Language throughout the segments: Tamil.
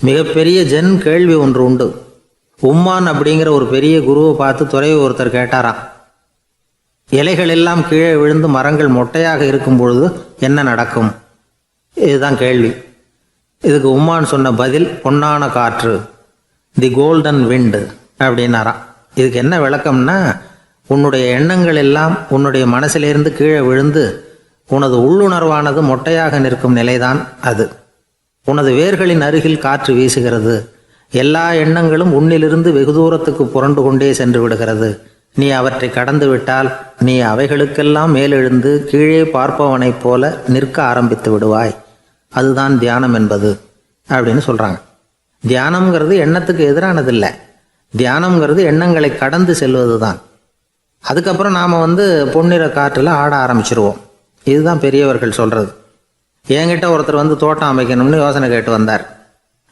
மிகப்பெரிய ஜென் கேள்வி ஒன்று உண்டு. உம்மான் அப்படிங்கிற ஒரு பெரிய குருவை பார்த்து துறவி ஒருத்தர் கேட்டாராம், இலைகள் எல்லாம் கீழே விழுந்து மரங்கள் மொட்டையாக இருக்கும் பொழுது என்ன நடக்கும்? இதுதான் கேள்வி. இதுக்கு உம்மான் சொன்ன பதில் பொன்னான காற்று, தி கோல்டன் விண்டு அப்படின்னாராம். இதுக்கு என்ன விளக்கம்னா, உன்னுடைய எண்ணங்கள் எல்லாம் உன்னுடைய மனசிலிருந்து கீழே விழுந்து உனது உள்ளுணர்வானது மொட்டையாக நிற்கும் நிலைதான் அது. உனது வேர்களின் அருகில் காற்று வீசுகிறது. எல்லா எண்ணங்களும் உன்னிலிருந்து வெகு தூரத்துக்கு புரண்டு கொண்டே சென்று விடுகிறது. நீ அவற்றை கடந்து விட்டால் நீ அவைகளுக்கெல்லாம் மேலெழுந்து கீழே பார்ப்பவனைப் போல நிற்க ஆரம்பித்து விடுவாய். அதுதான் தியானம் என்பது அப்படின்னு சொல்கிறாங்க. தியானம்ங்கிறது எண்ணத்துக்கு எதிரானதில்லை. தியானம்ங்கிறது எண்ணங்களை கடந்து செல்வது தான். அதுக்கப்புறம் நாம் பொன்னிற காற்றில் ஆட ஆரம்பிச்சிருவோம். இதுதான் பெரியவர்கள் சொல்கிறது. என்கிட்ட ஒருத்தர் தோட்டம் அமைக்கணும்னு யோசனை கேட்டு வந்தார்.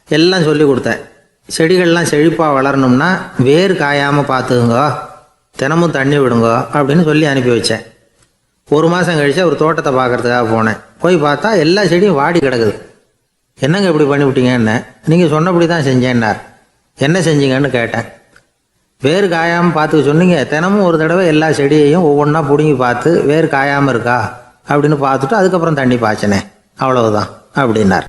எல்லாம் சொல்லி கொடுத்தேன். செடிகள்லாம் செழிப்பாக வளரணும்னா வேர் காயாமல் பார்த்துக்குங்க, தினமும் தண்ணி விடுங்க அப்படின்னு சொல்லி அனுப்பி வச்சேன். ஒரு மாதம் கழித்து அவர் தோட்டத்தை பார்க்குறதுக்காக போனேன். போய் பார்த்தா எல்லா செடியும் வாடி கிடக்குது. என்னங்க இப்படி பண்ணிவிட்டீங்கன்னு. நீங்கள் சொன்னபடி தான் செஞ்சேன்னார். என்ன செஞ்சீங்கன்னு கேட்டேன். வேர் காயாமல் பார்த்துக்க சொன்னீங்க, தினமும் ஒரு தடவை எல்லா செடியையும் ஒவ்வொன்றா பிடுங்கி பார்த்து வேர் காயாமல் இருக்கா அப்படின்னு பார்த்துட்டு அதுக்கப்புறம் தண்ணி பாய்ச்சினேன், அவ்வளவுதான் அப்படின்னார்.